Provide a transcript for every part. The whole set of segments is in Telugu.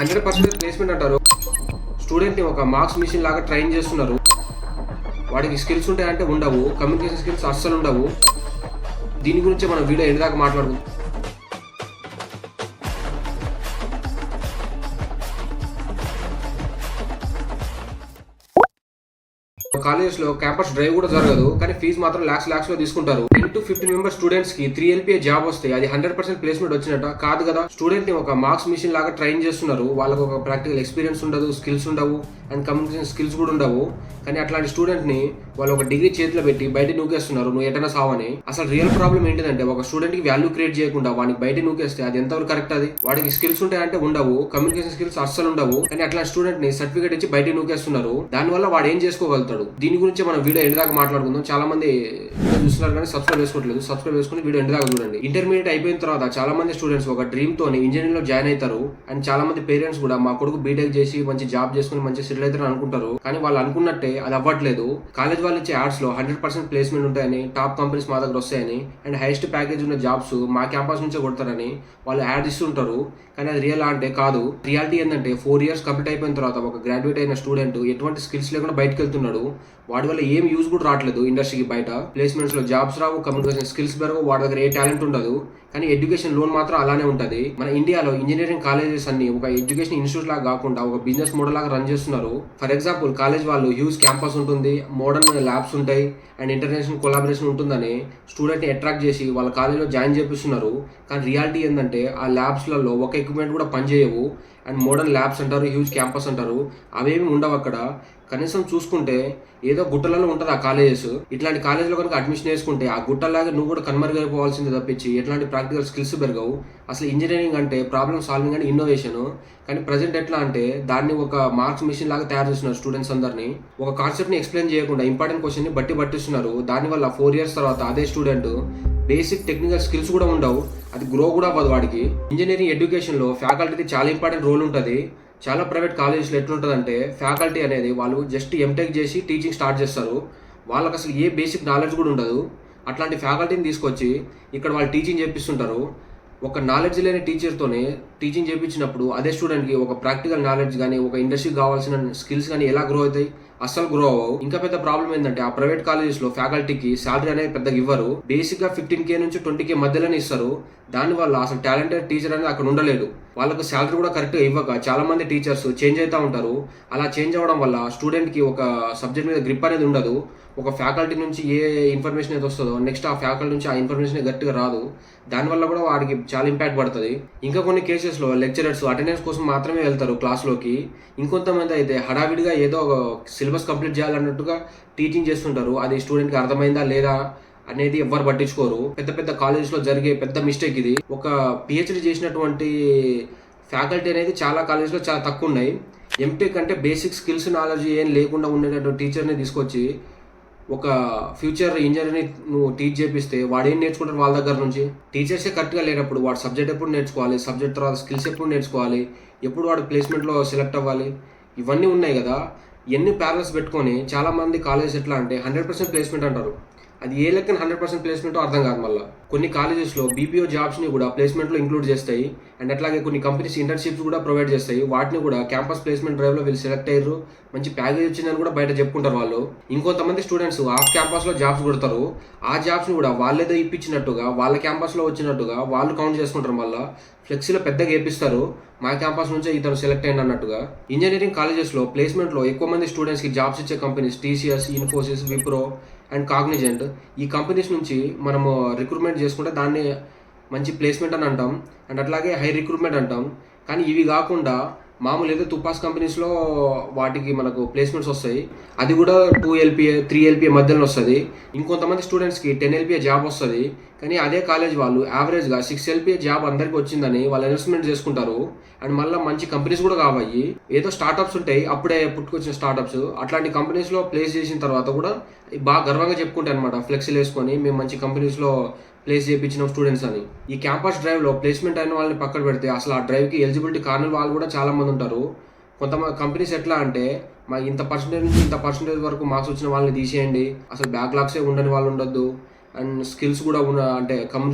100% ప్లేస్మెంట్ అంటారు. స్టూడెంట్ని ఒక మార్క్స్ మిషన్ లాగా ట్రైన్ చేస్తున్నారు. వాడికి స్కిల్స్ ఉంటాయంటే ఉండవు, కమ్యూనికేషన్ స్కిల్స్ అస్సలు ఉండవు. దీని గురించి మనం వీడియో ఎండ్ దాకా మాట్లాడుకుందాం. కాలేజెస్లో క్యాంపస్ డ్రైవ్ కూడా జరగదు, కానీ ఫీజు మాత్రం లాక్స్ లో తీసుకుంటారు. 10 to 15 మెంబర్ స్టూడెంట్స్ కి 3 LPA జాబ్ వస్తే అది 100% ప్లేస్మెంట్ వచ్చినట్ట కాదు కదా. స్టూడెంట్ ని ఒక మార్క్స్ మిషన్ లాగా ట్రైన్ చేస్తున్నారు. వాళ్ళకు ఒక ప్రాక్టికల్ ఎక్స్పీరియన్స్ ఉండదు, స్కిల్స్ ఉండవు, అండ్ కమ్యూనికేషన్ స్కిల్స్ కూడా ఉండవు. కానీ అట్లాంటి స్టూడెంట్ ని వాళ్ళు ఒక డిగ్రీ చేతిలో పెట్టి బయట నూకేస్తున్నారు, నువ్వు ఎటైనా సావని. అసలు రియల్ ప్రాబ్లం ఏంటిదంటే, ఒక స్టూడెంట్ కి వాల్యూ క్రియేట్ చేయకుండా వాడికి బయట నూకేస్తే అది ఎంతవరకు కరెక్ట్? అది వాడికి స్కిల్స్ ఉంటాయంటే ఉండవు, కమ్యూనికేషన్ స్కిల్స్ అస్సలు ఉండవు, కానీ అట్లాంటి స్టూడెంట్ ని సర్టిఫికేట్ ఇచ్చి బయట నూకేస్తున్నారు. దానివల్ల వాడు ఏం చేసుకోగలుగుతాడు? దీని గురించి మనం వీడియో ఎండ్ దాకా మాట్లాడుకుందాం. చాలా మంది చూస్తున్నారు కానీ సబ్స్క్రైబ్ చేసుకోవట్లేదు. సబ్స్క్రైబ్ చేసుకుని వీడియో ఎండ్ దాకా చూడండి. ఇంటర్మీడియట్ అయిపోయిన తర్వాత చాలా మంది స్టూడెంట్స్ ఒక డ్రీమ్ తోని ఇంజనీరింగ్ లో జాయిన్ అవుతారు. అండ్ చాలా మంది పేరెంట్స్ కూడా మా కొడుకు బీటెక్ చేసి మంచి జాబ్ చేసుకుని మంచి సెటిల్ అవుతారని అనుకుంటారు. కానీ వాళ్ళు అనుకున్నట్టే అది అవ్వట్లేదు. కాలేజ్ వాళ్ళు ఇచ్చే యాడ్స్ లో 100% ప్లేస్మెంట్ ఉంటాయని, టాప్ కంపెనీస్ మా దగ్గర వస్తాయని, అండ్ హైయెస్ట్ ప్యాకేజ్ ఉన్న జాబ్స్ మా క్యాంపస్ నుంచే కొడతారని వాళ్ళు యాడ్ ఇస్తుంటారు. కానీ అది రియల్ అంటే కాదు. రియాలిటీ ఏంటంటే 4 years కంప్లీట్ అయిపోయిన తర్వాత ఒక గ్రాడ్యుయేట్ అయిన స్టూడెంట్ ఎటువంటి స్కిల్స్ లేకుండా బయటకు వెళ్తున్నాడు. వాడి వల్ల ఏం యూజ్ కూడా రావట్లేదు ఇండస్ట్రీకి. బయట ప్లేస్మెంట్స్ లో జాబ్స్ రావు, కమ్యూనికేషన్ స్కిల్స్ పెరగవు, వాడి దగ్గర ఏ టాలెంట్ ఉండదు. కానీ ఎడ్యుకేషన్ లోన్ మాత్రం అలానే ఉంటుంది. మన ఇండియాలో ఇంజనీరింగ్ కాలేజెస్ అన్ని ఒక ఎడ్యుకేషన్ ఇన్స్టిట్యూట్ లాగా కాకుండా ఒక బిజినెస్ మోడల్ లాగా రన్ చేస్తున్నారు. ఫర్ ఎగ్జాంపుల్, కాలేజ్ వాళ్ళు హ్యూజ్ క్యాంపస్ ఉంటుంది, మోడర్న్ ల్యాబ్స్ ఉంటాయి, అండ్ ఇంటర్నేషనల్ కొలాబరేషన్ ఉంటుందని స్టూడెంట్ని అట్రాక్ట్ చేసి వాళ్ళ కాలేజ్లో జాయిన్ చేపిస్తున్నారు. కానీ రియాలిటీ ఏంటంటే ఆ ల్యాబ్స్లలో ఒక ఎక్విప్మెంట్ కూడా పనిచేయవు. అండ్ మోడర్న్ ల్యాబ్స్ అంటారు, హ్యూజ్ క్యాంపస్ అంటారు, అవేమి ఉండవు అక్కడ. కనీసం చూసుకుంటే ఏదో గుట్టలలో ఉంటుంది ఆ కాలేజెస్. ఇట్లాంటి కాలేజ్లో కనుక అడ్మిషన్ వేసుకుంటే ఆ గుట్టలాగా నువ్వు కూడా కన్మరుగైపోవాల్సింది తప్పించి ఎట్లాంటి ప్రాక్టికల్ స్కిల్స్ పెరగవు. అసలు ఇంజనీరింగ్ అంటే ప్రాబ్లమ్ సాల్వింగ్ అండ్ ఇన్నోవేషన్. కానీ ప్రజెంట్ ఎట్లా అంటే దాన్ని ఒక మార్క్స్ మిషన్ లాగా తయారు చేస్తున్నారు. స్టూడెంట్స్ అందరినీ ఒక కాన్సెప్ట్ని ఎక్స్ప్లెయిన్ చేయకుండా ఇంపార్టెంట్ క్వశ్చన్ని పట్టిస్తున్నారు. దానివల్ల 4 years తర్వాత అదే స్టూడెంట్ బేసిక్ టెక్నికల్ స్కిల్స్ కూడా ఉండవు, అది గ్రో కూడా అవ్వదు వాడికి. ఇంజనీరింగ్ ఎడ్యుకేషన్లో ఫ్యాకల్టీది చాలా ఇంపార్టెంట్ రోల్ ఉంటుంది. చాలా ప్రైవేట్ కాలేజెస్లో ఎట్లుంటుందంటే ఫ్యాకల్టీ అనేది వాళ్ళు జస్ట్ ఎంటెక్ చేసి టీచింగ్ స్టార్ట్ చేస్తారు. వాళ్ళకి అసలు ఏ బేసిక్ నాలెడ్జ్ కూడా ఉండదు. అట్లాంటి ఫ్యాకల్టీని తీసుకొచ్చి ఇక్కడ వాళ్ళు టీచింగ్ చేపిస్తుంటారు. ఒక నాలెడ్జ్ లేని టీచర్తోనే టీచింగ్ చేయించినప్పుడు అదే స్టూడెంట్కి ఒక ప్రాక్టికల్ నాలెడ్జ్ కానీ, ఒక ఇండస్ట్రీకి కావాల్సిన స్కిల్స్ కానీ ఎలా గ్రో అవుతాయి? అస్సలు గ్రో అవ్వవు. ఇంకా పెద్ద ప్రాబ్లం ఏంటంటే ఆ ప్రైవేట్ కాలేజెస్లో ఫ్యాకల్టీకి శాలరీ అనేది పెద్దగా ఇవ్వరు. బేసిక్గా 15K నుంచి 20K మధ్యలోనే ఇస్తారు. దానివల్ల అసలు టాలెంటెడ్ టీచర్ అనేది అక్కడ ఉండలేడు. వాళ్ళకు శాలరీ కూడా కరెక్ట్గా ఇవ్వక చాలా మంది టీచర్స్ చేంజ్ అవుతూ ఉంటారు. అలా చేంజ్ అవ్వడం వల్ల స్టూడెంట్కి ఒక సబ్జెక్ట్ మీద గ్రిప్ అనేది ఉండదు. ఒక ఫ్యాకల్టీ నుంచి ఏ ఇన్ఫర్మేషన్ అయితే వస్తుందో నెక్స్ట్ ఆ ఫ్యాకల్టీ నుంచి ఆ ఇన్ఫర్మేషన్ గట్టిగా రాదు. దానివల్ల కూడా వాడికి చాలా ఇంపాక్ట్ పడుతుంది. ఇంకా కొన్ని కేసెస్లో లెక్చరర్స్ అటెండెన్స్ కోసం మాత్రమే వెళ్తారు క్లాస్లోకి. ఇంకొంతమంది అయితే హడావిడిగా ఏదో ఒక సిలబస్ కంప్లీట్ చేయాలన్నట్టుగా టీచింగ్ చేస్తుంటారు. అది స్టూడెంట్కి అర్థమైందా లేదా అనేది ఎవ్వరు పట్టించుకోరు. పెద్ద పెద్ద కాలేజెస్లో జరిగే పెద్ద మిస్టేక్ ఇది. ఒక PhD చేసినటువంటి ఫ్యాకల్టీ అనేది చాలా కాలేజ్లో చాలా తక్కువ ఉన్నాయి. ఎంటెక్ అంటే బేసిక్ స్కిల్స్ నాలెడ్జ్ ఏం లేకుండా ఉండేటటువంటి టీచర్ని తీసుకొచ్చి ఒక ఫ్యూచర్ ఇంజనీర్ని నువ్వు టీచ్ చేపిస్తే వాడు ఏం నేర్చుకుంటారు వాళ్ళ దగ్గర నుంచి? టీచర్సే కరెక్ట్గా లేనప్పుడు వాడు సబ్జెక్ట్ ఎప్పుడు నేర్చుకోవాలి, సబ్జెక్ట్ తర్వాత స్కిల్స్ ఎప్పుడు నేర్చుకోవాలి, ఎప్పుడు వాడు ప్లేస్మెంట్లో సెలెక్ట్ అవ్వాలి, ఇవన్నీ ఉన్నాయి కదా. ఎన్ని ప్యారల్స్ పెట్టుకొని చాలామంది కాలేజెస్ ఎట్లా అంటే 100% ప్లేస్మెంట్ అంటారు. అది ఏ లెక్కన 100% ప్లేస్మెంట్ అర్థం కాదు. మళ్ళీ కొన్ని కాలేజెస్లో BPO జాబ్స్ని కూడా ప్లేస్మెంట్లో ఇంక్లూడ్ చేస్తాయి. అండ్ అట్లాగే కొన్ని కంపెనీస్ ఇంటర్న్షిప్స్ కూడా ప్రొవైడ్ చేస్తాయి. వాటిని కూడా క్యాంపస్ ప్లేస్మెంట్ డ్రైవ్లో వీళ్ళు సెలెక్ట్ అయ్యారు, మంచి ప్యాకేజ్ వచ్చిందని కూడా బయట చెప్పుకుంటారు వాళ్ళు. ఇంకొంతమంది స్టూడెంట్స్ ఆఫ్ క్యాంపస్లో జాబ్స్ కొడతారు. ఆ జాబ్స్ని కూడా వాళ్ళేదో ఇప్పించినట్టుగా వాళ్ళ క్యాంపస్లో వచ్చినట్టుగా వాళ్ళు కౌంట్ చేసుకుంటారు. మళ్ళీ ఫ్లెక్సీలో పెద్దగా వేపిస్తారు, మా క్యాంపస్ నుంచే ఇతను సెలెక్ట్ అయ్యింది అన్నట్టుగా. ఇంజనీరింగ్ కాలేజెస్లో ప్లేస్మెంట్లో ఎక్కువ మంది స్టూడెంట్స్కి జాబ్స్ ఇచ్చే companies TCS, Infosys, Wipro and Cognizant. ఈ కంపెనీస్ నుంచి మనము రిక్రూట్మెంట్ చేసుకుంటే దాన్ని మంచి ప్లేస్మెంట్ అని అంటాం. అండ్ అట్లాగే హై రిక్రూట్మెంట్ అంటాం. కానీ ఇవి కాకుండా మామూలు ఏదో తుపాస్ కంపెనీస్లో వాటికి మనకు ప్లేస్మెంట్స్ వస్తాయి. అది కూడా 2 LPA 3 LPA మధ్యలో వస్తుంది. ఇంకొంతమంది స్టూడెంట్స్కి 10 LPA జాబ్ వస్తుంది. కానీ అదే కాలేజ్ వాళ్ళు యావరేజ్గా 6 LPA జాబ్ అందరికీ వచ్చిందని వాళ్ళు ఇన్వెస్ట్మెంట్ చేసుకుంటారు. అండ్ మళ్ళీ మంచి కంపెనీస్ కూడా కావాలి. ఏదో స్టార్టప్స్ ఉంటాయి, అప్పుడే పుట్టుకొచ్చిన స్టార్టప్స్. అట్లాంటి కంపెనీస్లో ప్లేస్ చేసిన తర్వాత కూడా బాగా గర్వంగా చెప్పుకుంటాయి అనమాట, ఫ్లెక్సీలు వేసుకొని మేము మంచి కంపెనీస్లో ప్లేస్ చేయించిన స్టూడెంట్స్ అని. ఈ క్యాంపస్ డ్రైవ్లో ప్లేస్మెంట్ అయిన వాళ్ళని పక్కన పెడితే అసలు ఆ డ్రైవ్కి ఎలిజిబిలిటీ కాని వాళ్ళు కూడా చాలామంది ఉంటారు. కొంతమంది కంపెనీస్ ఎట్లా అంటే మా ఇంత పర్సెంటేజ్ నుంచి ఇంత పర్సెంటేజ్ వరకు మార్క్స్ వచ్చిన వాళ్ళని తీసేయండి, అసలు బ్యాక్లాగ్సే ఉండని వాళ్ళు ఉండొద్దు, అండ్ స్కిల్స్ కూడా అంటే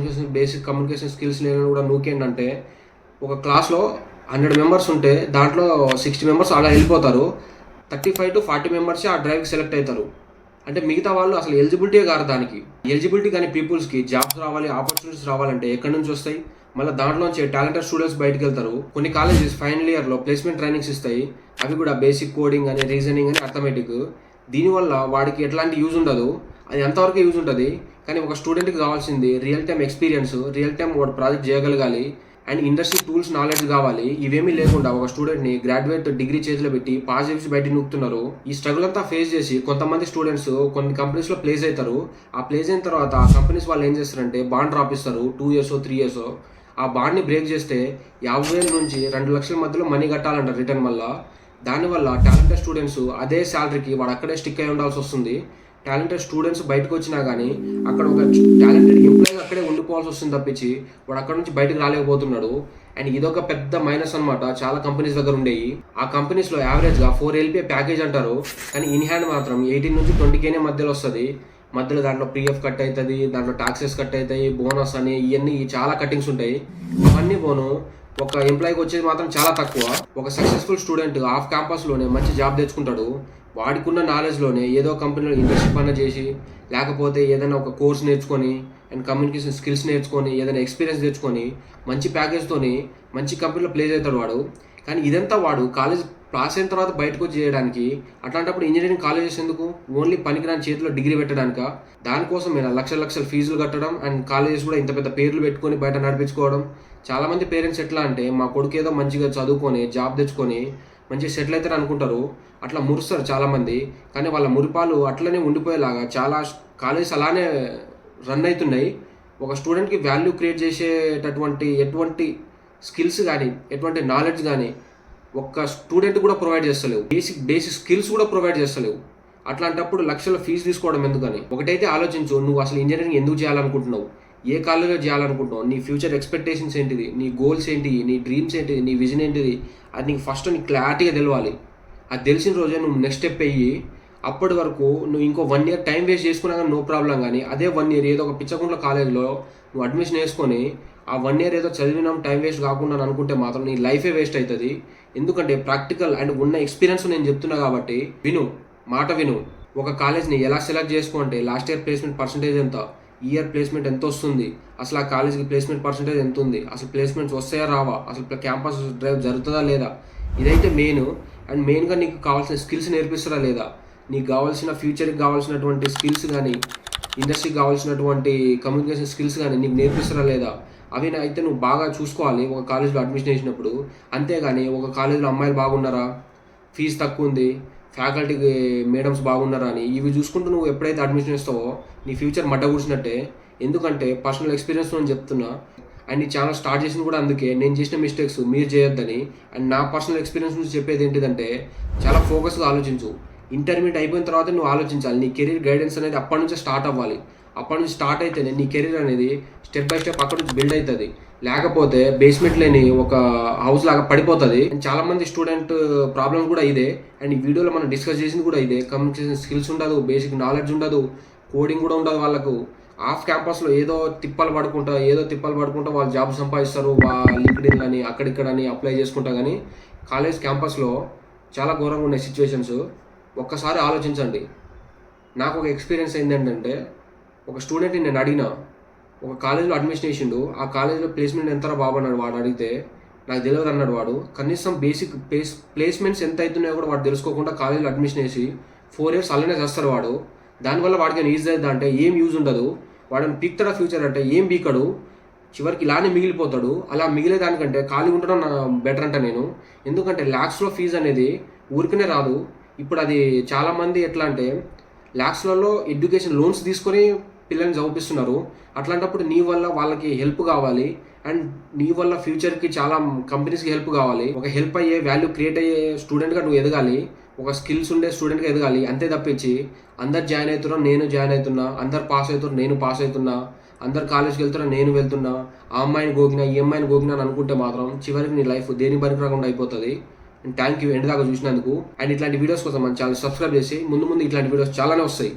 బేసిక్ కమ్యూనికేషన్ స్కిల్స్ లేని కూడా నూకేండి అంటే ఒక క్లాస్లో 100 మెంబర్స్ ఉంటే దాంట్లో 60 మెంబర్స్ అలా వెళ్ళిపోతారు. 35 to 40 మెంబర్సే ఆ డ్రైవ్కి సెలెక్ట్ అవుతారు. అంటే మిగతా వాళ్ళు అసలు ఎలిజిబిలిటీ కాదు దానికి. ఎలిజిబిలిటీ కానీ పీపుల్స్కి జాబ్స్ రావాలి, ఆపర్చునిటీస్ రావాలంటే ఎక్కడి నుంచి వస్తాయి? మళ్ళీ దాంట్లోంచి టాలెంటెడ్ స్టూడెంట్స్ బయటకు వెళ్తారు. కొన్ని కాలేజెస్ ఫైనల్ ఇయర్లో ప్లేస్మెంట్ ట్రైనింగ్స్ ఇస్తాయి. అవి కూడా బేసిక్ కోడింగ్ అని, రీజనింగ్ అని, అర్థమెటిక్. దీనివల్ల వాడికి ఎట్లాంటి యూజ్ ఉండదు. అది ఎంతవరకు యూజ్ ఉంటుంది, కానీ ఒక స్టూడెంట్కి కావాల్సింది real time experience, real time వాడు ప్రాజెక్ట్ చేయగలగాలి అండ్ ఇండస్ట్రీ టూల్స్ నాలెడ్జ్ కావాలి. ఇవేమీ లేకుండా ఒక స్టూడెంట్ని గ్రాడ్యుయేట్ డిగ్రీ చేతిలో పెట్టి పాస్ చేసి బయట నూకుతున్నారు. ఈ స్ట్రగుల్ అంతా ఫేస్ చేసి కొంతమంది స్టూడెంట్స్ కొన్ని కంపెనీస్లో ప్లేస్ అవుతారు. ఆ ప్లేస్ అయిన తర్వాత ఆ కంపెనీస్ వాళ్ళు ఏం చేస్తారంటే బాండ్ డ్రాప్ ఇస్తారు. 2 years 3 years. ఆ బాండ్ని బ్రేక్ చేస్తే 50,000 నుంచి 2 లక్షల మధ్యలో మనీ కట్టాలంట రిటర్న్. వల్ల దానివల్ల టాలెంటెడ్ స్టూడెంట్స్ అదే శాలరీకి వాడు అక్కడే స్టిక్ అయి ఉండాల్సి వస్తుంది. టాలెంటెడ్ స్టూడెంట్స్ బయటకు వచ్చినా కానీ అక్కడ ఒక టాలెంటెడ్ ఎంప్లాయీ అక్కడే ఉండిపోవాల్సి వస్తుంది తప్పించి వాడు అక్కడ నుంచి బయటకు రాలేకపోతున్నాడు. అండ్ ఇదొక పెద్ద మైనస్ అనమాట చాలా కంపెనీస్ దగ్గర ఉండేవి. ఆ కంపెనీస్లో యావరేజ్గా 4 LPA ప్యాకేజ్ అంటారు, కానీ ఇన్ హ్యాండ్ మాత్రం 18 నుంచి 20K మధ్యలో వస్తుంది. మధ్యలో దాంట్లో PF కట్ అవుతుంది, దాంట్లో టాక్సెస్ కట్ అవుతాయి, బోనస్ అని ఇవన్నీ చాలా కట్టింగ్స్ ఉంటాయి. అవన్నీ పోను ఒక ఎంప్లాయీకి వచ్చేది మాత్రం చాలా తక్కువ. ఒక సక్సెస్ఫుల్ స్టూడెంట్ ఆఫ్ క్యాంపస్లోనే మంచి జాబ్ తెచ్చుకుంటాడు. వాడికున్న నాలెడ్జ్లోనే ఏదో కంపెనీలో ఇంటర్న్షిప్ అన్న చేసి, లేకపోతే ఏదైనా ఒక కోర్స్ నేర్చుకొని అండ్ కమ్యూనికేషన్ స్కిల్స్ నేర్చుకొని ఏదైనా ఎక్స్పీరియన్స్ తెచ్చుకొని మంచి ప్యాకేజ్తోని మంచి కంపెనీలో ప్లేస్ అవుతాడు వాడు. కానీ ఇదంతా వాడు కాలేజ్ పాస్ అయిన తర్వాత బయటకు వచ్చి చేయడానికి. అట్లాంటప్పుడు ఇంజనీరింగ్ కాలేజెస్ ఎందుకు? ఓన్లీ పనికిరాని చేతిలో డిగ్రీ పెట్టడానిక? దానికోసం నేను లక్షల ఫీజులు కట్టడం అండ్ కాలేజెస్ కూడా ఇంత పెద్ద పేర్లు పెట్టుకొని బయట నడిపించుకోవడం. చాలామంది పేరెంట్స్ ఎట్లా అంటే మా కొడుకు ఏదో మంచిగా చదువుకొని జాబ్ తెచ్చుకొని మంచిగా సెటిల్ అవుతారు అనుకుంటారు. అట్లా మురుస్తారు చాలామంది. కానీ వాళ్ళ మురిపాలు అట్లనే ఉండిపోయేలాగా చాలా కాలేజెస్ అలానే రన్ అవుతున్నాయి. ఒక స్టూడెంట్కి వాల్యూ క్రియేట్ చేసేటటువంటి ఎటువంటి స్కిల్స్ కానీ ఎటువంటి నాలెడ్జ్ కానీ ఒక్క స్టూడెంట్ కూడా ప్రొవైడ్ చేస్తలేవు. బేసిక్ స్కిల్స్ కూడా ప్రొవైడ్ చేస్తలేవు. అట్లాంటప్పుడు లక్షల ఫీజు తీసుకోవడం ఎందుకని? ఒకటైతే ఆలోచించు, నువ్వు అసలు ఇంజనీరింగ్ ఎందుకు చేయాలనుకుంటున్నావు, ఏ కాలేజీలో చేయాలనుకుంటున్నావు, నీ ఫ్యూచర్ ఎక్స్పెక్టేషన్స్ ఏంటిది, నీ గోల్స్ ఏంటి, నీ డ్రీమ్స్ ఏంటిది, నీ విజన్ ఏంటిది, అది నీకు ఫస్ట్ నీకు క్లారిటీగా తెలవాలి. అది తెలిసిన రోజే నువ్వు నెక్స్ట్ స్టెప్ అయ్యి అప్పటి వరకు నువ్వు ఇంకో 1 year టైం వేస్ట్ చేసుకున్నా కానీ నో ప్రాబ్లం. కానీ అదే 1 year ఏదో ఒక పిచ్చకుంట్ల కాలేజీలో నువ్వు అడ్మిషన్ వేసుకొని ఆ 1 year ఏదో చదివినాం టైం వేస్ట్ కాకుండా అనుకుంటే మాత్రం నీ లైఫే వేస్ట్ అవుతుంది. ఎందుకంటే ప్రాక్టికల్ అండ్ ఉన్న ఎక్స్పీరియన్స్ నేను చెప్తున్నా కాబట్టి మాట విను. ఒక కాలేజ్ని ఎలా సెలెక్ట్ చేసుకుంటే లాస్ట్ ఇయర్ ప్లేస్మెంట్ పర్సంటేజ్ ఎంత, ఈ ఇయర్ ప్లేస్మెంట్ ఎంత వస్తుంది, అసలు ఆ కాలేజ్కి ప్లేస్మెంట్ పర్సంటేజ్ ఎంత ఉంది, అసలు ప్లేస్మెంట్స్ వస్తాయా రావా, అసలు క్యాంపస్ డ్రైవ్ జరుగుతుందా లేదా, ఇదైతే మెయిన్. అండ్ మెయిన్గా నీకు కావాల్సిన స్కిల్స్ నేర్పిస్తారా లేదా, నీకు కావాల్సిన ఫ్యూచర్కి కావాల్సినటువంటి స్కిల్స్ కానీ ఇండస్ట్రీకి కావాల్సినటువంటి కమ్యూనికేషన్ స్కిల్స్ కానీ నీకు నేర్పిస్తారా లేదా, అవి అయితే నువ్వు బాగా చూసుకోవాలి ఒక కాలేజ్లో అడ్మిషన్ వేసినప్పుడు. అంతేగాని ఒక కాలేజ్లో అమ్మాయిలు బాగున్నారా, ఫీజు తక్కువ ఉంది, ఫ్యాకల్టీకి మేడమ్స్ బాగున్నారా అని ఇవి చూసుకుంటూ నువ్వు ఎప్పుడైతే అడ్మిషన్ ఇస్తావో నీ ఫ్యూచర్ మడ్డ కూర్చున్నట్టే. ఎందుకంటే పర్సనల్ ఎక్స్పీరియన్స్ నేను చెప్తున్నా. అండ్ ఈ ఛానల్ స్టార్ట్ చేసింది కూడా అందుకే, నేను చేసిన మిస్టేక్స్ మీరు చేయొద్దని. అండ్ నా పర్సనల్ ఎక్స్పీరియన్స్ నుంచి చెప్పేది ఏంటిదంటే చాలా ఫోకస్గా ఆలోచించు. ఇంటర్మీడియట్ అయిపోయిన తర్వాత నువ్వు ఆలోచించాలి. నీ కెరీర్ గైడెన్స్ అనేది అప్పటి నుంచే స్టార్ట్ అవ్వాలి. అప్పటి నుంచి స్టార్ట్ అయితేనే నీ కెరీర్ అనేది స్టెప్ బై స్టెప్ అక్కడ నుంచి బిల్డ్ అవుతుంది. లేకపోతే బేస్మెంట్ లేని ఒక హౌస్ లాగా పడిపోతుంది. అండ్ చాలామంది స్టూడెంట్ ప్రాబ్లమ్ కూడా ఇదే. అండ్ ఈ వీడియోలో మనం డిస్కస్ చేసింది కూడా ఇదే. కమ్యూనికేషన్ స్కిల్స్ ఉండదు, బేసిక్ నాలెడ్జ్ ఉండదు, కోడింగ్ కూడా ఉండదు వాళ్ళకు. ఆఫ్ క్యాంపస్లో ఏదో తిప్పలు పడుకుంటా వాళ్ళు జాబ్ సంపాదిస్తారు. లింక్డ్ఇన్ అని అక్కడిక్కడని అప్లై చేసుకుంటా. కానీ కాలేజ్ క్యాంపస్లో చాలా ఘోరంగా ఉన్నాయి సిచ్యువేషన్స్. ఒక్కసారి ఆలోచించండి. నాకు ఒక ఎక్స్పీరియన్స్ ఏంటంటే, ఒక స్టూడెంట్ని నేను అడిగిన, ఒక కాలేజ్లో అడ్మిషన్ వేసిండు, ఆ కాలేజ్లో ప్లేస్మెంట్ ఎంతరా బాబు అన్నాడు. వాడు అడిగితే నాకు తెలియదు అన్నాడు. వాడు కనీసం బేసిక్ ప్లేస్మెంట్స్ ఎంత అవుతున్నాయో కూడా వాడు తెలుసుకోకుండా కాలేజ్లో అడ్మిషన్ వేసి 4 years అలానే చేస్తాడు వాడు. దానివల్ల వాడికి యూజ్ అవుతుందా అంటే ఏం యూజ్ ఉండదు. వాడిని పీక్తాడా ఫ్యూచర్ అంటే ఏం పీకడు, చివరికి ఇలానే మిగిలిపోతాడు. అలా మిగిలేదానికంటే ఖాళీ ఉండడం బెటర్ అంట నేను. ఎందుకంటే ల్యాక్స్లో ఫీజు అనేది ఊరికనే రాదు. ఇప్పుడు అది చాలామంది ఎట్లా అంటే ల్యాక్స్లలో ఎడ్యుకేషన్ లోన్స్ తీసుకొని పిల్లల్ని చదివిస్తున్నారు. అట్లాంటప్పుడు నీ వల్ల వాళ్ళకి హెల్ప్ కావాలి అండ్ నీ వల్ల ఫ్యూచర్కి చాలా కంపెనీస్కి హెల్ప్ కావాలి. ఒక హెల్ప్ అయ్యే వాల్యూ క్రియేట్ అయ్యే స్టూడెంట్గా నువ్వు ఎదగాలి, ఒక స్కిల్స్ ఉండే స్టూడెంట్గా ఎదగాలి. అంతే తప్పించి అందరు జాయిన్ అవుతున్నా నేను జాయిన్ అవుతున్నా, అందరు పాస్ అవుతున్నారు నేను పాస్ అవుతున్నా, అందరు కాలేజ్కి వెళ్తున్నా నేను వెళ్తున్నా, ఆ అమ్మాయిని గోకినా ఈ అమ్మాయిని గోకినా అని అనుకుంటే మాత్రం చివరికి నీ లైఫ్ దేని పనికి రాకుండా అయిపోతుంది. అండ్ థ్యాంక్ యూ ఎండ్ దాకా చూసినందుకు. అండ్ ఇట్లాంటి వీడియోస్ కోసం మన ఛానల్ సబ్స్క్రైబ్ చేసి ముందు ఇట్లాంటి వీడియోస్ చాలానే వస్తాయి.